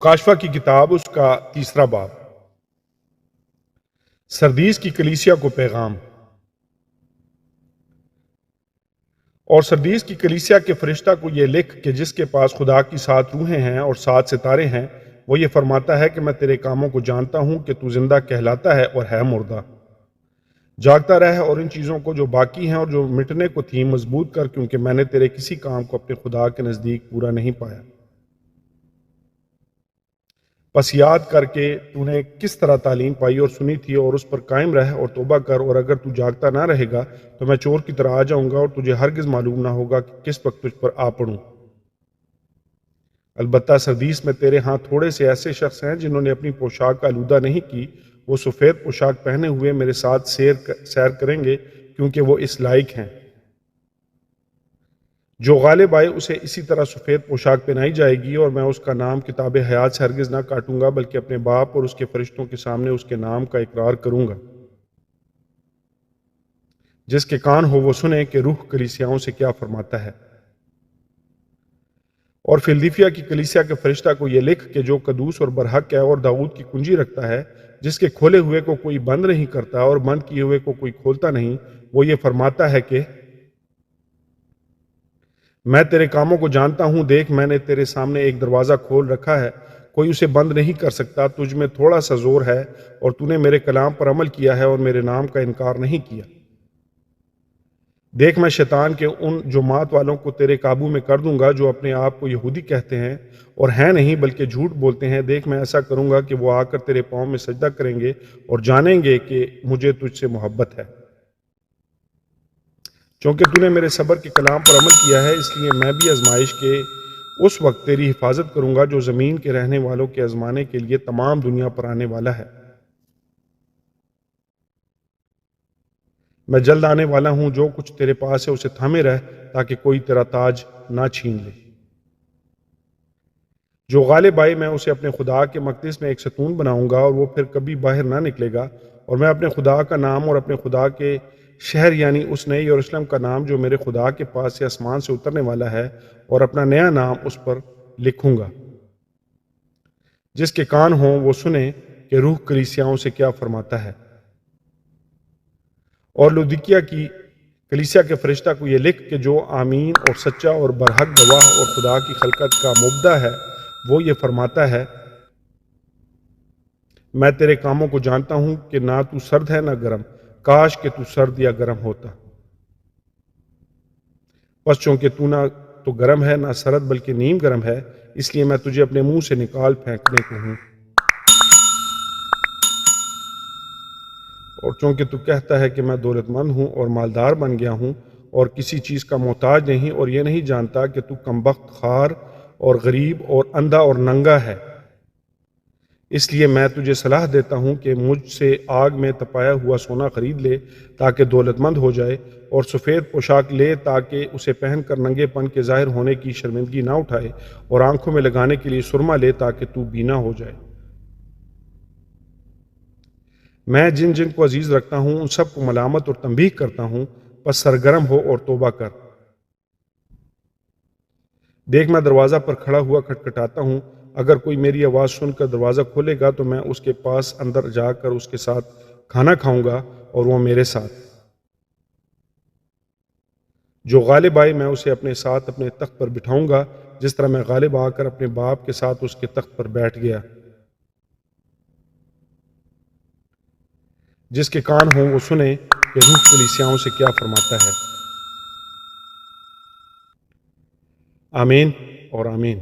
کاشفہ کی کتاب اس کا تیسرا باب۔ سردیس کی کلیسیا کو پیغام۔ اور سردیس کی کلیسیا کے فرشتہ کو یہ لکھ کہ جس کے پاس خدا کی 7 روحیں ہیں اور 7 ستارے ہیں، وہ یہ فرماتا ہے کہ میں تیرے کاموں کو جانتا ہوں کہ تو زندہ کہلاتا ہے اور ہے مردہ۔ جاگتا رہ اور ان چیزوں کو جو باقی ہیں اور جو مٹنے کو تھیں مضبوط کر، کیونکہ میں نے تیرے کسی کام کو اپنے خدا کے نزدیک پورا نہیں پایا۔ پس یاد کر کے تو نے کس طرح تعلیم پائی اور سنی تھی، اور اس پر قائم رہ اور توبہ کر، اور اگر تو جاگتا نہ رہے گا تو میں چور کی طرح آ جاؤں گا اور تجھے ہرگز معلوم نہ ہوگا کہ کس وقت تجھ پر آ پڑوں۔ البتہ سردیس میں تیرے ہاں تھوڑے سے ایسے شخص ہیں جنہوں نے اپنی پوشاک آلودہ نہیں کی، وہ سفید پوشاک پہنے ہوئے میرے ساتھ سیر کریں گے، کیونکہ وہ اس لائق ہیں۔ جو غالب آئے اسے اسی طرح سفید پوشاک پہنائی جائے گی، اور میں اس کا نام کتاب حیات سے ہرگز نہ کاٹوں گا، بلکہ اپنے باپ اور اس کے فرشتوں کے سامنے اس کے نام کا اقرار کروں گا۔ جس کے کان ہو وہ سنے کہ روح کلیسیاؤں سے کیا فرماتا ہے۔ اور فلدلفیا کی کلیسیا کے فرشتہ کو یہ لکھ کہ جو قدوس اور برحق ہے اور داؤد کی کنجی رکھتا ہے، جس کے کھولے ہوئے کو کوئی بند نہیں کرتا اور بند کیے ہوئے کو کوئی کھولتا نہیں، وہ یہ فرماتا ہے کہ میں تیرے کاموں کو جانتا ہوں، دیکھ میں نے تیرے سامنے ایک دروازہ کھول رکھا ہے، کوئی اسے بند نہیں کر سکتا۔ تجھ میں تھوڑا سا زور ہے اور تو نے میرے کلام پر عمل کیا ہے اور میرے نام کا انکار نہیں کیا۔ دیکھ میں شیطان کے ان جماعت والوں کو تیرے قابو میں کر دوں گا جو اپنے آپ کو یہودی کہتے ہیں اور ہیں نہیں بلکہ جھوٹ بولتے ہیں۔ دیکھ میں ایسا کروں گا کہ وہ آ کر تیرے پاؤں میں سجدہ کریں گے اور جانیں گے کہ مجھے تجھ سے محبت ہے۔ چونکہ تو نے میرے صبر کے کلام پر عمل کیا ہے، اس لیے میں بھی آزمائش کے اس وقت تیری حفاظت کروں گا جو زمین کے رہنے والوں کے آزمانے کے لیے تمام دنیا پر آنے والا ہے۔ میں جلد آنے والا ہوں، جو کچھ تیرے پاس ہے اسے تھامے رہ، تاکہ کوئی تیرا تاج نہ چھین لے۔ جو غالب آئے میں اسے اپنے خدا کے مقدس میں ایک ستون بناؤں گا، اور وہ پھر کبھی باہر نہ نکلے گا، اور میں اپنے خدا کا نام اور اپنے خدا کے شہر یعنی اس نئے یروشلم کا نام جو میرے خدا کے پاس سے آسمان سے اترنے والا ہے، اور اپنا نیا نام اس پر لکھوں گا۔ جس کے کان ہوں وہ سنے کہ روح کلیسیاؤں سے کیا فرماتا ہے۔ اور لودیکیا کی کلیسیا کے فرشتہ کو یہ لکھ کہ جو آمین اور سچا اور برحق گواہ اور خدا کی خلقت کا مبدع ہے، وہ یہ فرماتا ہے، میں تیرے کاموں کو جانتا ہوں کہ نہ تو سرد ہے نہ گرم، کاش کہ تو سرد یا گرم ہوتا۔ بس چونکہ تو نہ تو گرم ہے نہ سرد بلکہ نیم گرم ہے، اس لیے میں تجھے اپنے منہ سے نکال پھینکنے کو ہوں۔ اور چونکہ تو کہتا ہے کہ میں دولت مند ہوں اور مالدار بن گیا ہوں اور کسی چیز کا محتاج نہیں، اور یہ نہیں جانتا کہ تو کمبخت، خوار اور غریب اور اندھا اور ننگا ہے، اس لیے میں تجھے صلاح دیتا ہوں کہ مجھ سے آگ میں تپایا ہوا سونا خرید لے تاکہ دولت مند ہو جائے، اور سفید پوشاک لے تاکہ اسے پہن کر ننگے پن کے ظاہر ہونے کی شرمندگی نہ اٹھائے، اور آنکھوں میں لگانے کے لیے سرما لے تاکہ تو بینا ہو جائے۔ میں جن جن کو عزیز رکھتا ہوں ان سب کو ملامت اور تنبیہ کرتا ہوں، پس سرگرم ہو اور توبہ کر۔ دیکھ میں دروازہ پر کھڑا ہوا کھٹکھٹاتا ہوں، اگر کوئی میری آواز سن کر دروازہ کھولے گا تو میں اس کے پاس اندر جا کر اس کے ساتھ کھانا کھاؤں گا اور وہ میرے ساتھ۔ جو غالب آئے میں اسے اپنے ساتھ اپنے تخت پر بٹھاؤں گا، جس طرح میں غالب آ کر اپنے باپ کے ساتھ اس کے تخت پر بیٹھ گیا۔ جس کے کان ہوں وہ سنے کہ روح کلیسیاؤں سے کیا فرماتا ہے۔ آمین اور آمین۔